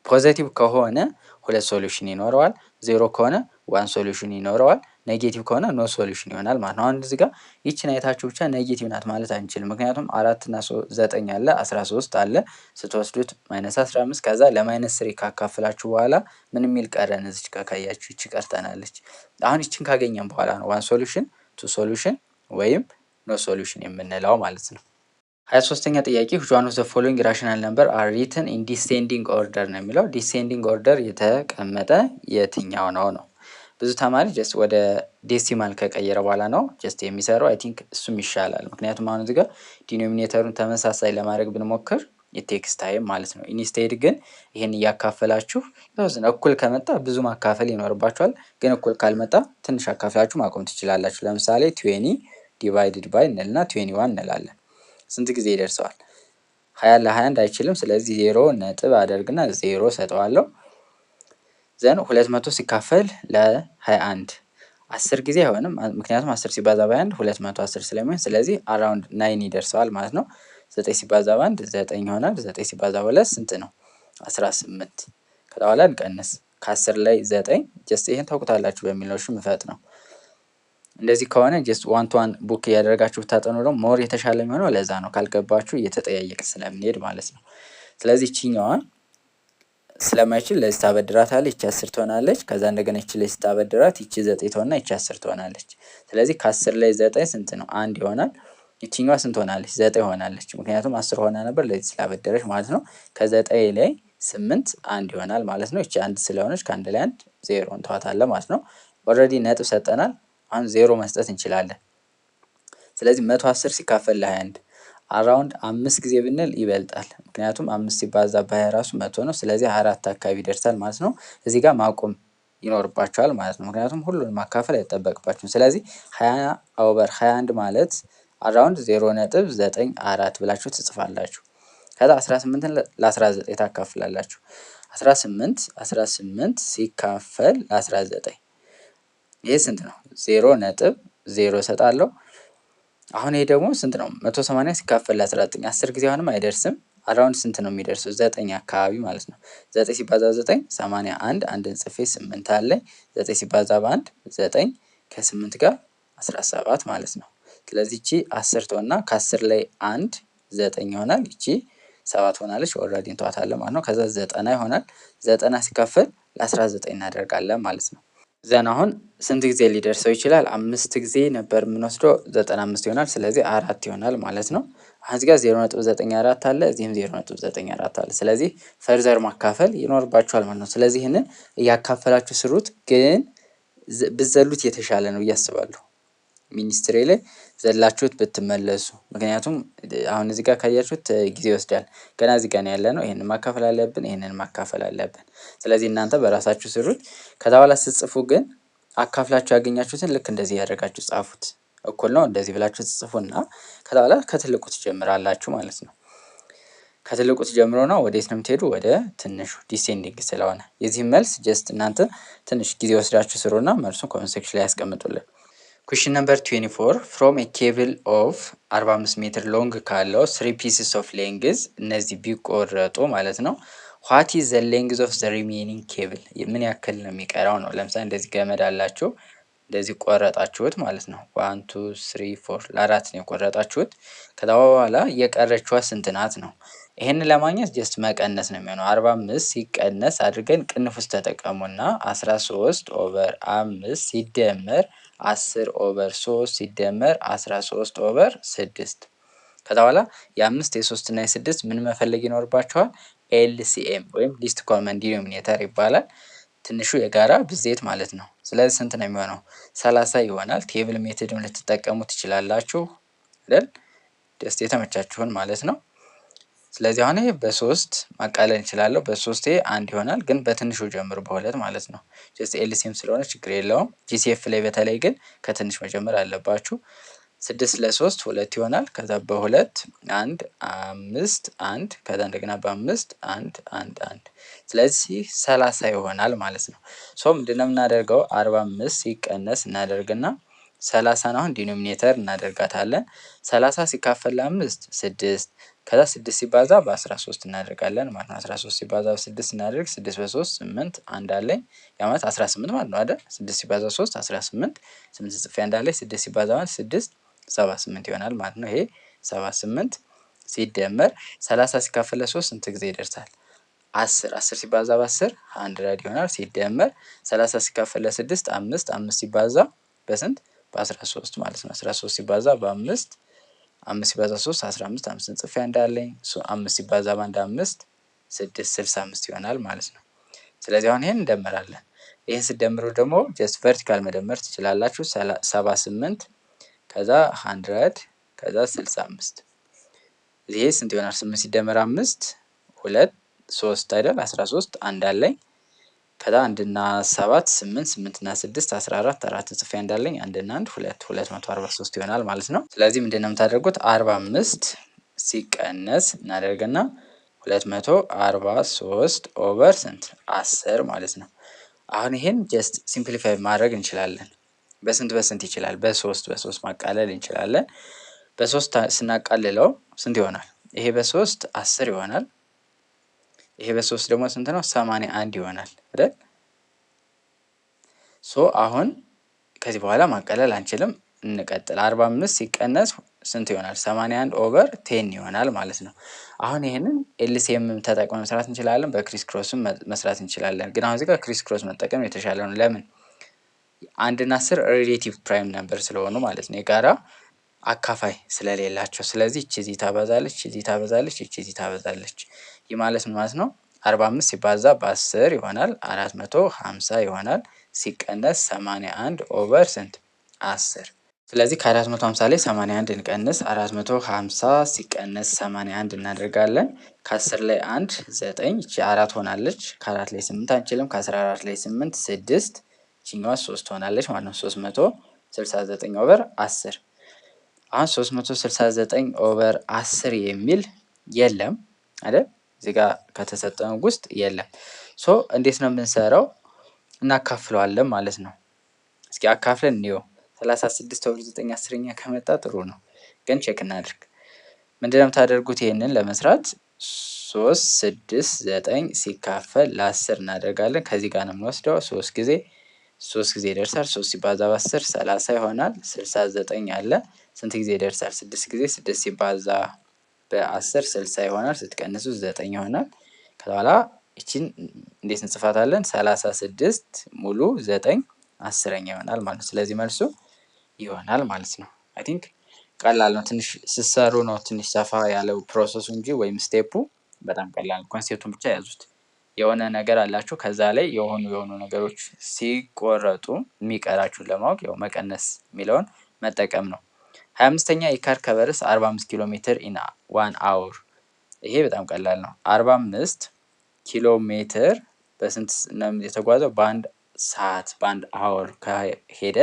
ፖዘቲቭ ከሆነ ሁለት ሶሉሽን ይኖረዋል፣ ዜሮ ከሆነ ዋን ሶሉሽን ይኖረዋል፣ ኔጌቲቭ ከሆነ ኖ ሶሉሽን ይሆናል ማለት ነው። አሁን እዚህ ጋር ይችን አይታችሁ ብቻ ኔጌቲቭ ናት ማለት አንችልም። ምክንያቱም 4 እና 9 አለ 13 አለ ስትወስዱት ማይነስ 15 ከዛ ለማይነስ 3 ካካፍላችሁ በኋላ ምን የሚል ቀረን? እዚች ጋር ካያችሁ ይቺ ቀርተናለች። አሁን ይችን ካገኘን በኋላ ነው ዋን ሶሉሽን ቱ ሶሉሽን ወይም ኖ ሶሉሽን የምንለው ማለት ነው። 23ኛ ጥያቄ which one of the following rational number are written in descending order ነው የሚለው። ዲሴንዲንግ ኦርደር የተቀመጠ የትኛው ነው ነው። ብዙ ተማሪ ጀስት ወደ ዴሲማል ከቀየረ በኋላ ነው ጀስት የሚሰራው። አይ ቲንክ እሱም ይሻላል። ምክንያቱም አሁን እዚህ ጋር ዲኖሚኔተሩን ተመሳሳይ ለማድረግ ብንሞክር የቴክስ ታይም ማለት ነው። ኢንስቴድ ግን ይሄን እያካፈላችሁ እኩል ከመጣ ብዙ ማካፈል ይኖርባችኋል። ግን እኩል ካልመጣ ትንሽ አካፍላችሁ ማቆም ትችላላችሁ። ለምሳሌ 20 ዲቫይድድ ባይ እንልና 21 እንላለን። ስንት ጊዜ ይደርሰዋል? 20 ለ21 አይችልም። ስለዚህ 0 ነጥብ አደርግና 0 ሰጠዋለሁ። ዘን 200 ሲካፈል ለ21 10 ጊዜ አይሆንም። ምክንያቱም 10 ሲባዛ በ21 210 ስለሚሆን ስለዚህ አራውንድ 9 ይደርሰዋል ማለት ነው። 9 ሲባዛ በ1 9 ይሆናል። 9 ሲባዛ በ2 ስንት ነው? 18። ከዛ በኋላ እንቀንስ። ከ10 ላይ 9 ጀስት ይሄን ታውቁታላችሁ በሚል ነው ምፈጥ ነው። እንደዚህ ከሆነ ጀስት ዋን ቱ ዋን ቡክ እያደረጋችሁ ብታጠኑ ደግሞ ሞር የተሻለ የሚሆነው ለዛ ነው። ካልገባችሁ እየተጠያየቅ ስለምንሄድ ማለት ነው። ስለዚህ ይችኛዋን ስለማይችል ለዚህ ታበድራታለች፣ ይቺ 10 ትሆናለች። ከዛ እንደገና ይቺ ለዚህ ታበድራት፣ ይቺ 9 ትሆንና ይቺ 10 ትሆናለች። ስለዚህ ከ10 ላይ 9 ስንት ነው? 1 ይሆናል። ይችኛዋ ስንት ሆናለች? 9 ሆናለች። ምክንያቱም 10 ሆና ነበር ለዚህ ስላበደረች ማለት ነው። ከ9 ላይ 8 1 ይሆናል ማለት ነው። ይቺ 1 ስለሆነች ከ1 ላይ 1 0 እንተዋታለን ማለት ነው። ኦልሬዲ ነጥብ ሰጠናል። አሁን 0 መስጠት እንችላለን። ስለዚህ 110 ሲካፈል ለ21 አራውንድ 5 ጊዜ ብንል ይበልጣል። ምክንያቱም 5 ሲባዛ በ20 ራሱ 100 ነው። ስለዚህ 24 አካባቢ ይደርሳል ማለት ነው። እዚህ ጋር ማቆም ይኖርባቸዋል ማለት ነው። ምክንያቱም ሁሉን ማካፈል አይጠበቅባችሁም። ስለዚህ 20 ኦቨር 21 ማለት አራውንድ 0.94 ብላችሁ ትጽፋላችሁ። ከዛ 18ን ለ19 ታካፍላላችሁ። 18 ሲካፈል ለ19 ይሄ ስንት ነው? 0.0 እሰጣለሁ። አሁን ይሄ ደግሞ ስንት ነው? 180 ሲካፈል ለ19 10 ጊዜ አሁንም አይደርስም። አራውንድ ስንት ነው የሚደርሰው? 9 አካባቢ ማለት ነው። 9 ሲባዛ 9 81 አንድን ጽፌ 8 አለኝ። 9 ሲባዛ በ1 9 ከ8 ጋር 17 ማለት ነው። ስለዚህ እቺ 10 ትሆንና ከ10 ላይ 1 9 ይሆናል። እቺ 7 ሆናለች። ኦልሬዲ እንተዋታለን ማለት ነው። ከዛ 90 ይሆናል። 90 ሲካፈል ለ19 እናደርጋለን ማለት ነው። ዘን አሁን ስንት ጊዜ ሊደርሰው ይችላል? 5 ጊዜ ነበር የምንወስደው 95 ይሆናል። ስለዚህ 4 ይሆናል ማለት ነው። አሁን እዚህ ጋር 0.94 አለ፣ እዚህም 0.94 አለ። ስለዚህ ፈርዘር ማካፈል ይኖርባችኋል ማለት ነው። ስለዚህ ይህንን እያካፈላችሁ ስሩት፣ ግን ብዘሉት የተሻለ ነው ብዬ አስባለሁ። ሚኒስትሪ ላይ ዘላችሁት ብትመለሱ፣ ምክንያቱም አሁን እዚህ ጋር ካያችሁት ጊዜ ይወስዳል። ገና እዚህ ጋር ያለ ነው። ይሄንን ማካፈል አለብን፣ ይሄንን ማካፈል አለብን። ስለዚህ እናንተ በራሳችሁ ስሩት። ከዛ በኋላ ስትጽፉ ግን አካፍላችሁ ያገኛችሁትን ልክ እንደዚህ ያደርጋችሁ ጻፉት። እኩል ነው እንደዚህ ብላችሁ ትጽፉና ከዛ በኋላ ከትልቁ ትጀምራላችሁ ማለት ነው። ከትልቁ ትጀምሮና ወዴት ነው የምትሄዱ? ወደ ትንሹ ዲሴንዲንግ ስለሆነ የዚህም መልስ ጀስት እናንተ ትንሽ ጊዜ ወስዳችሁ ስሩና መልሱን ኮሜንት ሴክሽን ላይ ያስቀምጡልን። ኩዌሽን ነምበር 24 ፍሮም ኤ ኬብል ኦፍ 45 ሜትር ሎንግ ካለው 3 ፒስስ ኦፍ ሌንግዝ እነዚህ ቢቆረጡ ማለት ነው ዋት ኢዝ ዘ ሌንግዝ ኦፍ ዘ ሪሜኒንግ ኬብል ምን ያክል ነው የሚቀራው ነው። ለምሳሌ እንደዚህ ገመድ አላችሁ፣ እንደዚህ ቆረጣችሁት ማለት ነው። 1 2 3 4 ለአራት ነው የቆረጣችሁት። ከዛ በኋላ የቀረችዋ ስንት ናት ነው። ይሄንን ለማግኘት ጀስት መቀነስ ነው የሚሆነው። 45 ሲቀነስ አድርገን ቅንፍ ውስጥ ተጠቀሙና 13 ኦቨር 5 ሲደመር 10 ኦቨር 3 ሲደመር 13 ኦቨር 6። ከዛ በኋላ የ5 የ3 እና የ6 ምን መፈለግ ይኖርባቸዋል? ኤልሲኤም ወይም ሊስት ኮመን ዲኖሚኔተር ይባላል። ትንሹ የጋራ ብዜት ማለት ነው። ስለዚህ ስንት ነው የሚሆነው? 30 ይሆናል። ቴብል ሜትድም ልትጠቀሙ ትችላላችሁ አይደል? ደስ የተመቻችሁን ማለት ነው። ስለዚህ አሁን ይሄ በ3 ማቃለል እንችላለሁ። በ3 1 ይሆናል፣ ግን በትንሹ ጀምሩ በ2 ማለት ነው። ጀስት ኤልሲኤም ስለሆነ ችግር የለውም። ጂሲኤፍ ላይ በተለይ ግን ከትንሽ መጀመር አለባችሁ። 6 ለ3 2 ይሆናል። ከዛ በ2 1 5 1 ከዛ እንደገና በ5 1 1 1 ስለዚህ 30 ይሆናል ማለት ነው። ሶ ምንድነው የምናደርገው? 45 ሲቀነስ እናደርግና 30 አሁን ዲኖሚኔተር እናደርጋታለን። 30 ሲካፈል ለ5 6 ከዛ 6 ሲባዛ በ13 እናደርጋለን ማለት ነው። 13 ሲባዛ በ6 እናደርግ 6 በ3 8 አንድ አለኝ ያ ማለት 18 ማለት ነው አይደል? 6 ሲባዛ 3 18 8 ጽፌ እንዳለኝ 6 ሲባዛ ማለት 6 78 ይሆናል ማለት ነው። ይሄ 78 ሲደመር 30 ሲካፈል ለ3 ስንት ጊዜ ይደርሳል? 10 10 ሲባዛ በ10 100 ይሆናል። ሲደመር 30 ሲካፈል ለ6 5 5 ሲባዛ በስንት? በ13 ማለት ነው። 13 ሲባዛ በ5 5 ሲባዛ 3 15 5 ጽፌ እንዳለኝ 5 ሲባዛ በ1 5 6 65 ይሆናል ማለት ነው። ስለዚህ አሁን ይሄን እንደምራለን። ይሄን ስደምሩ ደግሞ ጀስት ቨርቲካል መደመር ትችላላችሁ። 78 ከዛ 100 ከዛ 65 ይሄ ስንት ይሆናል? 8 ሲደመር 5 2 3 አይደል? 13 አንድ አለኝ ከዛ 1 እና 7 8 8 እና 6 14 4 ጽፌ እንዳለኝ 1 እና 1 2 243 ይሆናል ማለት ነው። ስለዚህ ምንድነው የምታደርጉት? 45 ሲቀነስ እናደርግና 243 ኦቨር ስንት? 10 ማለት ነው። አሁን ይሄን ጀስት ሲምፕሊፋይ ማድረግ እንችላለን። በስንት ይችላል? በ3 ማቃለል እንችላለን። በ3 ስናቃልለው ስንት ይሆናል? ይሄ በ3 10 ይሆናል። ይሄ በ3 ደግሞ ስንት ነው? 81 ይሆናል አይደል? አሁን ከዚህ በኋላ ማቀለል አንችልም። እንቀጥል። 45 ሲቀነስ ስንት ይሆናል? 81 ኦቨር 10 ይሆናል ማለት ነው። አሁን ይሄንን ኤልሲኤም ተጠቅመን መስራት እንችላለን፣ በክሪስ ክሮስም መስራት እንችላለን። ግን አሁን እዚህ ጋር ክሪስ ክሮስ መጠቀም የተሻለ ነው። ለምን? 1 እና 10 ሪሌቲቭ ፕራይም ነምበር ስለሆኑ ማለት ነው፣ የጋራ አካፋይ ስለሌላቸው። ስለዚህ እቺ እዚህ ታበዛለች፣ እቺ እዚህ ታበዛለች፣ እቺ እዚህ ታበዛለች። ይህ ማለት ምን ማለት ነው? 45 ሲባዛ በ10 ይሆናል 450 ይሆናል። ሲቀነስ 81 ኦቨር ስንት? 10። ስለዚህ ከ450 ላይ 81 እንቀንስ። 450 ሲቀነስ 81 እናደርጋለን። ከ10 ላይ 1 9፣ እቺ 4 ሆናለች። ከ4 ላይ 8 አንችልም። ከ14 ላይ 8 6፣ እቺኛዋ 3 ሆናለች ማለት ነው። 369 ኦቨር 10። አሁን 369 ኦቨር 10 የሚል የለም አይደል? እዚህ ጋር ከተሰጠን ውስጥ የለም። እንዴት ነው የምንሰራው? እናካፍለዋለን ማለት ነው። እስኪ አካፍለን እንየው። 36 ኦቨር 9 10ኛ ከመጣ ጥሩ ነው፣ ግን ቼክ እናድርግ። ምንድነው የምታደርጉት? ይሄንን ለመስራት 3 6 9 ሲካፈል ለ10 እናደርጋለን። ከዚህ ጋር ነው የምንወስደው። 3 ጊዜ ይደርሳል። 3 ሲባዛ በ10 30 ይሆናል። 69 አለ። ስንት ጊዜ ይደርሳል? 6 ጊዜ 6 ሲባዛ በ10 60 ይሆናል። ስትቀንሱ 9 ይሆናል። ከኋላ እቺን እንዴት እንጽፋታለን? 36 ሙሉ 9 10ኛ ይሆናል ማለት ነው። ስለዚህ መልሱ ይሆናል ማለት ነው። አይ ቲንክ ቀላል ነው። ትንሽ ስትሰሩ ነው ትንሽ ሰፋ ያለው ፕሮሰሱ እንጂ ወይም ስቴፑ በጣም ቀላል ነው። ኮንሴፕቱን ብቻ ያዙት። የሆነ ነገር አላችሁ፣ ከዛ ላይ የሆኑ ነገሮች ሲቆረጡ የሚቀራችሁን ለማወቅ ያው መቀነስ የሚለውን መጠቀም ነው። 25ኛ የካር ከቨርስ 45 ኪሎ ሜትር ኢን 1 አወር። ይሄ በጣም ቀላል ነው። 45 ኪሎ ሜትር በስንት ነው የተጓዘው? በአንድ ሰዓት በአንድ አወር ከሄደ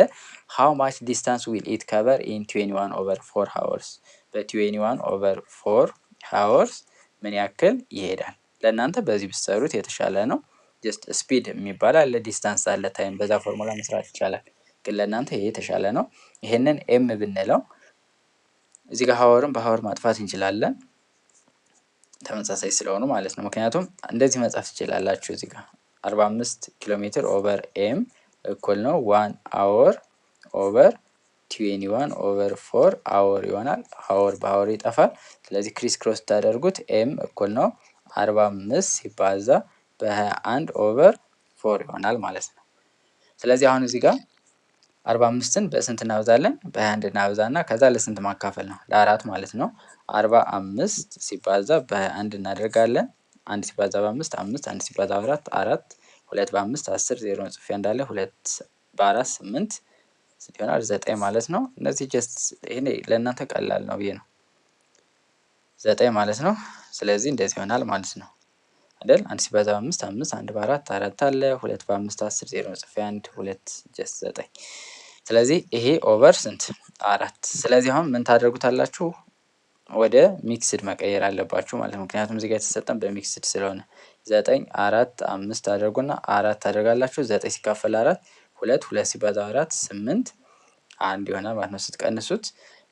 ሃው ማች ዲስታንስ ዊል ኢት ከቨር ኢን 21 ኦቨር 4 ሃወርስ። በ21 ኦቨር 4 ሃወርስ ምን ያክል ይሄዳል? ለእናንተ በዚህ ብትሰሩት የተሻለ ነው። ጀስት ስፒድ የሚባል አለ፣ ዲስታንስ አለ፣ ታይም። በዛ ፎርሙላ መስራት ይቻላል፣ ግን ለእናንተ ይሄ የተሻለ ነው። ይሄንን ኤም ብንለው እዚህ ጋር ሀወርን በሀወር ማጥፋት እንችላለን፣ ተመሳሳይ ስለሆኑ ማለት ነው። ምክንያቱም እንደዚህ መጻፍ ትችላላችሁ። እዚህ ጋር 45 ኪሎ ሜትር ኦቨር ኤም እኩል ነው 1 አወር ኦቨር 21 ኦቨር 4 አወር ይሆናል። ሀወር በሀወር ይጠፋል። ስለዚህ ክሪስ ክሮስ ታደርጉት ኤም እኩል ነው 45 ሲባዛ በ21 ኦቨር 4 ይሆናል ማለት ነው። ስለዚህ አሁን እዚህ ጋር 45ን በስንት እናበዛለን? በ21 እናበዛ እና ከዛ ለስንት ማካፈል ነው? ለ4 ማለት ነው። 45 ሲባዛ በ21 እናደርጋለን። 1 ሲባዛ በ5 5፣ 1 ሲባዛ በ4 4፣ 2 በ5 10፣ 0 ጽፌ እንዳለ 2 በ4 8 ስንት ይሆናል? 9 ማለት ነው። እነዚህ ጀስት ይሄ ለእናንተ ቀላል ነው ብዬ ነው። 9 ማለት ነው። ስለዚህ እንደዚህ ይሆናል ማለት ነው አይደል? 1 ሲባዛ በ5 5፣ 1 በ4 4 አለ፣ 2 በ5 10፣ 0 ጽፌ 1 2 ጀስት 9። ስለዚህ ይሄ ኦቨር ስንት? 4። ስለዚህ አሁን ምን ታደርጉታላችሁ? ወደ ሚክስድ መቀየር አለባችሁ ማለት ነው። ምክንያቱም እዚህ ጋር የተሰጠን በሚክስድ ስለሆነ 9 4 5 ታደርጉና 4 ታደርጋላችሁ። 9 ሲካፈል 4 2፣ 2 ሲባዛ 4 8 1 ይሆናል ማለት ነው። ስትቀንሱት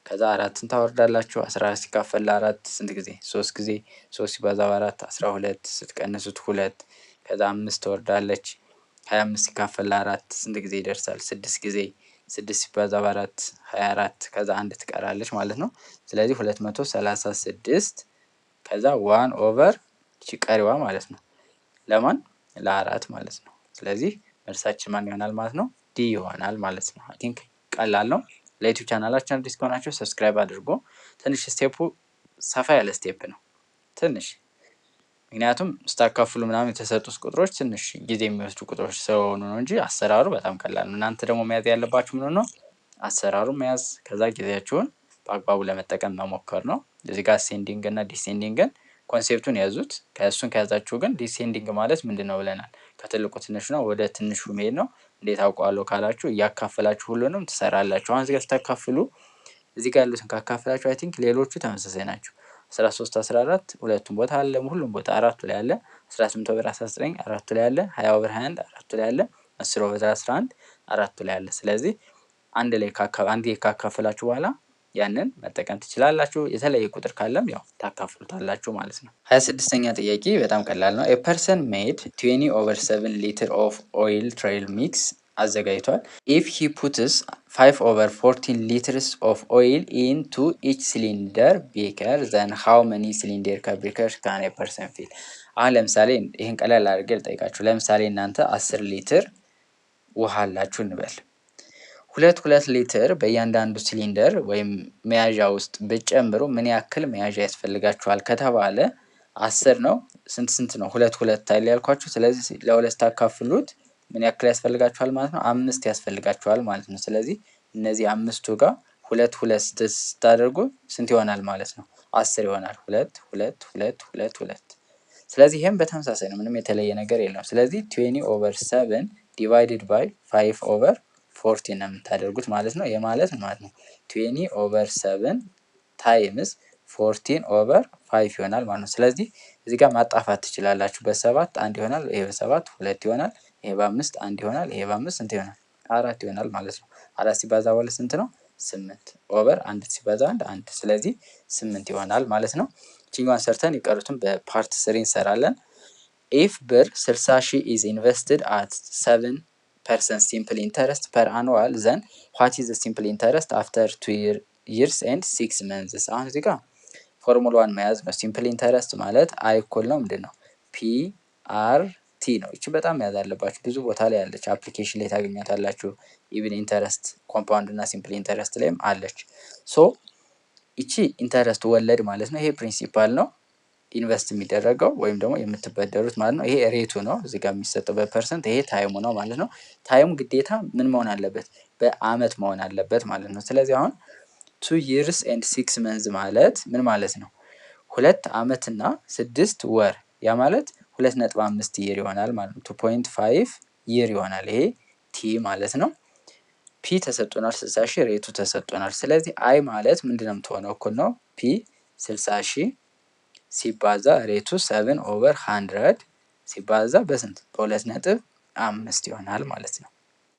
ከዛ 4ን ታወርዳላችሁ። 14 ሲካፈል 4 ስንት ጊዜ? 3 ጊዜ። 3 ሲባዛ 4 12፣ ስትቀንሱት 2፣ ከዛ 5 ትወርዳለች። 25 ሲካፈል 4 ስንት ጊዜ ይደርሳል? 6 ጊዜ። 6 ሲባዛ በ4 24፣ ከዛ 1 ትቀራለች ማለት ነው። ስለዚህ 236 ከዛ 1 ኦቨር ቀሪዋ ማለት ነው። ለማን? ለ4 ማለት ነው። ስለዚህ መልሳችን ማን ይሆናል ማለት ነው? ዲ ይሆናል ማለት ነው። አይ ቲንክ ቀላል ነው። ለዩቲዩብ ቻናላችን አዲስ ከሆናችሁ ሰብስክራይብ አድርጎ። ትንሽ ስቴፑ ሰፋ ያለ ስቴፕ ነው ትንሽ፣ ምክንያቱም ስታካፍሉ ምናምን የተሰጡት ቁጥሮች ትንሽ ጊዜ የሚወስዱ ቁጥሮች ስለሆኑ ነው እንጂ አሰራሩ በጣም ቀላል ነው። እናንተ ደግሞ መያዝ ያለባችሁ ምን ነው? አሰራሩን መያዝ፣ ከዛ ጊዜያችሁን በአግባቡ ለመጠቀም መሞከር ነው። እዚህ ጋር አሴንዲንግ እና ዲሴንዲንግን ኮንሴፕቱን ያዙት። ከእሱን ከያዛችሁ ግን ዲሴንዲንግ ማለት ምንድን ነው ብለናል። ከትልቁ ትንሹ ነው ወደ ትንሹ መሄድ ነው። እንዴት አውቀዋለሁ ካላችሁ እያካፈላችሁ ሁሉንም ትሰራላችሁ። አሁን እዚህ ጋር ስታካፍሉ እዚህ ጋር ያሉትን ካካፈላችሁ አይ ቲንክ ሌሎቹ ተመሳሳይ ናቸው። 13 14 ሁለቱም ቦታ አለ፣ ሁሉም ቦታ አራቱ ላይ አለ። 18 ኦቨር 19 አራቱ ላይ አለ። 20 ኦቨር 21 አራቱ ላይ አለ። 10 ኦቨር 11 አራቱ ላይ አለ። ስለዚህ አንድ ላይ ካካፈላችሁ በኋላ ያንን መጠቀም ትችላላችሁ። የተለየ ቁጥር ካለም ያው ታካፍሉታላችሁ ማለት ነው። 26ኛ ጥያቄ በጣም ቀላል ነው። ኤ ፐርሰን ሜድ 20 ኦቨር 7 ሊትር ኦፍ ኦይል ትሬል ሚክስ አዘጋጅቷል። ኢፍ ሂ ፑትስ 5/14 ሊትርስ ኦፍ ኦይል ኢንቱ ኢች ሲሊንደር ቤከር ዘን ሃው መኒ ሲሊንደር ቤከርስ ካን ኤ ፐርሰን ፊል። አሁን ለምሳሌ ይህን ቀላል አድርጌ ልጠይቃችሁ። ለምሳሌ እናንተ 10 ሊትር ውሃ አላችሁ እንበል። 2 ሊትር በእያንዳንዱ ሲሊንደር ወይም መያዣ ውስጥ ብትጨምሩ ምን ያክል መያዣ ያስፈልጋችኋል ከተባለ 10 ነው። ስንት ነው? 2 አይደል ያልኳችሁ። ስለዚህ ለሁለት ታካፍሉት ምን ያክል ያስፈልጋችኋል ማለት ነው? 5 ያስፈልጋችኋል ማለት ነው። ስለዚህ እነዚህ አምስቱ ጋር 2 ስታደርጉ ስንት ይሆናል ማለት ነው? 10 ይሆናል። 2 ስለዚህ ይሄም በተመሳሳይ ነው። ምንም የተለየ ነገር የለውም። ስለዚህ 20/7 ዲቫይድድ ባይ 5/14 ነው የምታደርጉት ማለት ነው። የማለት ማለት ነው 20/7 ታይምስ 14/5 ይሆናል ማለት ነው። ስለዚህ እዚህ ጋር ማጣፋት ትችላላችሁ። በ7 1 ይሆናል። ይሄ በ7 2 ይሆናል። ይሄ በ5 1 ይሆናል። ይሄ በ5 ስንት ይሆናል? 4 ይሆናል ማለት ነው። 4 ሲባዛ በ2 ስንት ነው? 8 ኦቨር 1 ሲባዛ 1 ስለዚህ 8 ይሆናል ማለት ነው። ቺኛዋን ሰርተን የቀሩትን በፓርት 3 እንሰራለን። ኢፍ ብር 60,000 ኢዝ ኢንቨስትድ አት 7% ሲምፕል ኢንተረስት ፐር አኑዋል ዘን ዋት ኢዝ ሲምፕል ኢንተረስት አፍተር 2 years and 6 months። አሁን እዚህ ጋር ፎርሙላዋን መያዝ ነው። ሲምፕል ኢንተረስት ማለት አይ እኩል ነው ምንድን ነው? PRT ነው። እቺ በጣም መያዝ አለባችሁ። ብዙ ቦታ ላይ ያለች አፕሊኬሽን ላይ ታገኛታላችሁ። ኢቭን ኢንተረስት ኮምፓውንድ እና ሲምፕል ኢንተረስት ላይም አለች። ሶ እቺ ኢንተረስት ወለድ ማለት ነው። ይሄ ፕሪንሲፓል ነው ኢንቨስት የሚደረገው ወይም ደግሞ የምትበደሩት ማለት ነው። ይሄ ሬቱ ነው እዚህ ጋር የሚሰጠው በፐርሰንት። ይሄ ታይሙ ነው ማለት ነው። ታይሙ ግዴታ ምን መሆን አለበት? በአመት መሆን አለበት ማለት ነው። ስለዚህ አሁን 2 years and 6 months ማለት ምን ማለት ነው? 2 አመት እና 6 ወር ያ ማለት 2.5 ይር ይሆናል ማለት ነው። 2.5 ይር ይሆናል። ይሄ ቲ ማለት ነው። ፒ ተሰጥቶናል 60,000 ሬቱ ተሰጥቶናል። ስለዚህ አይ ማለት ምንድነው የምትሆነው? እኩል ነው ፒ 60,000 ሲባዛ ሬቱ 7/100 ሲባዛ በስንት? በ2.5 ይሆናል ማለት ነው።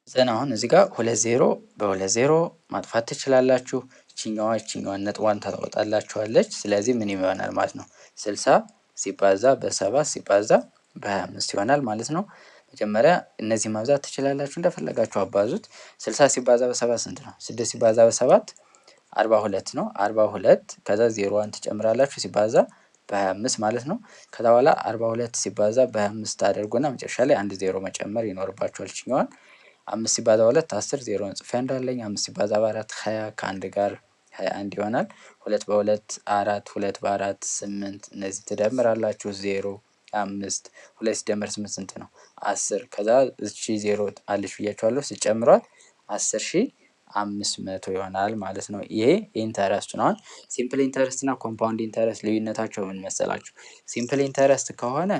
ዘን አሁን እዚህ ጋር 20 በ20 ማጥፋት ትችላላችሁ። ይችኛዋን ነጥቧን ታወጣላችኋለች። ስለዚህ ምን ይሆናል ማለት ነው? 60 ሲባዛ በ7 ሲባዛ በ25 ይሆናል ማለት ነው። መጀመሪያ እነዚህ ማብዛት ትችላላችሁ፣ እንደፈለጋችሁ አባዙት። 60 ሲባዛ በ7 ስንት ነው? 6 ሲባዛ በ7 42 ነው። 42 ከዛ 0 ትጨምራላችሁ ሲባዛ በ25 ማለት ነው። ከዛ በኋላ 42 ሲባዛ በ25 ታደርጉና መጨረሻ ላይ 1 0 መጨመር ይኖርባችኋል። ይችኛዋን 5 ሲባዛ 2 10 0 ጽፌ እንዳለኝ 5 ሲባዛ በ4 20 ከ1 ጋር 21 ይሆናል። 2 በ2 4 2 በ4 8 እነዚህ ትደምራላችሁ 0 5 2 ሲደመር 8 ስንት ነው? 10 ከዛ እቺ 0 አለች ብያችኋለሁ ሲጨምሯት 10,500 ይሆናል ማለት ነው። ይሄ ኢንተረስት ነው። አሁን ሲምፕል ኢንተረስት እና ኮምፓውንድ ኢንተረስት ልዩነታቸው ምን መሰላችሁ? ሲምፕል ኢንተረስት ከሆነ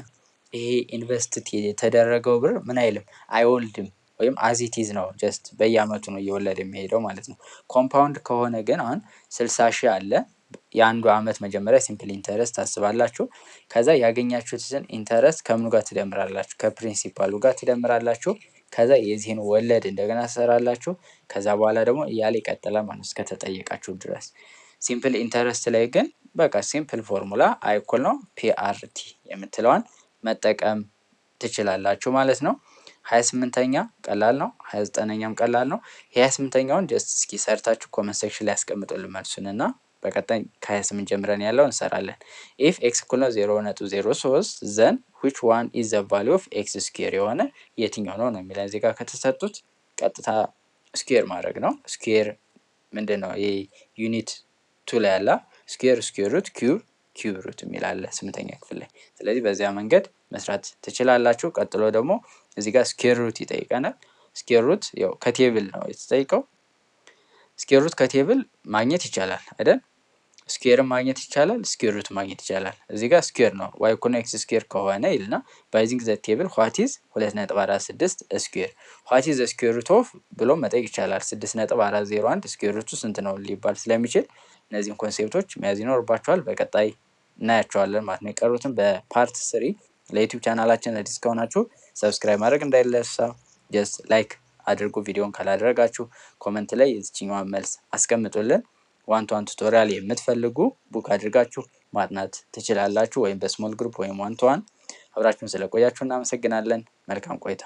ይሄ ኢንቨስት የተደረገው ብር ምን አይልም አይወልድም፣ ወይም አዚቲዝ ነው። ጀስት በየአመቱ ነው እየወለደ የሚሄደው ማለት ነው። ኮምፓውንድ ከሆነ ግን አሁን 60,000 አለ። የአንዱ አመት መጀመሪያ ሲምፕል ኢንተረስት ታስባላችሁ። ከዛ ያገኛችሁትን ኢንተረስት ከምኑ ጋር ትደምራላችሁ? ከፕሪንሲፓሉ ጋር ትደምራላችሁ። ከዛ የዚህን ወለድ እንደገና ትሰራላችሁ። ከዛ በኋላ ደግሞ እያለ ይቀጥላል ማለት ነው እስከተጠየቃችሁ ድረስ። ሲምፕል ኢንተረስት ላይ ግን በቃ ሲምፕል ፎርሙላ አይ እኩል ነው ፒአርቲ የምትለዋን መጠቀም ትችላላችሁ ማለት ነው። 28ኛ ቀላል ነው። 29ኛም ቀላል ነው። የ28ኛውን ጀስት እስኪ ሰርታችሁ ኮመንት ሴክሽን ላይ ያስቀምጡልን መልሱን እና በቀጣይ ከ28 ጀምረን ያለው እንሰራለን። ኢፍ ኤክስ እኩል ነው 0.03 ዘን which one is the value of x square የሆነ የትኛው ነው የሚለን እዚህ ጋር ከተሰጡት ቀጥታ ስኩዌር ማድረግ ነው። ስኩዌር ምንድን ነው? ይሄ ዩኒት 2 ላይ ያለ ስኩዌር ሩት ኪዩብ ሩት የሚል አለ 8ኛ ክፍል ላይ። ስለዚህ በዚያ መንገድ መስራት ትችላላችሁ። ቀጥሎ ደግሞ እዚህ ጋር ስኩዌር ሩት ይጠይቀናል። ስኩዌር ሩት ያው ከቴብል ነው የተጠይቀው። ስኩዌር ሩት ከቴብል ማግኘት ይቻላል አይደል? ስኩዌርን ማግኘት ይቻላል፣ ስኩዌር ሩት ማግኘት ይቻላል። እዚህ ጋር ስኩዌር ነው y እኩል ነው x ስኩዌር ከሆነ ይልና ባይዚንግ ዘ ቴብል what is 2.46 ስኩዌር what is the square root of ብሎ መጠየቅ ይቻላል። 6.401 ስኩዌር ሩቱ ስንት ነው ሊባል ስለሚችል እነዚህን ኮንሴፕቶች መያዝ ይኖርባችኋል። በቀጣይ እናያቸዋለን ማለት ነው። የቀሩትን በፓርት 3 ለዩቲዩብ ቻናላችን አዲስ ከሆናችሁ ሰብስክራይብ ማድረግ እንዳይረሳ። ጀስት ላይክ አድርጉ። ቪዲዮን ካላደረጋችሁ ኮመንት ላይ የዚህኛውን መልስ አስቀምጡልን። ዋን ቱ ዋን ቱቶሪያል የምትፈልጉ ቡክ አድርጋችሁ ማጥናት ትችላላችሁ፣ ወይም በስሞል ግሩፕ ወይም ዋን ቱ ዋን። አብራችሁን ስለቆያችሁ እናመሰግናለን። መልካም ቆይታ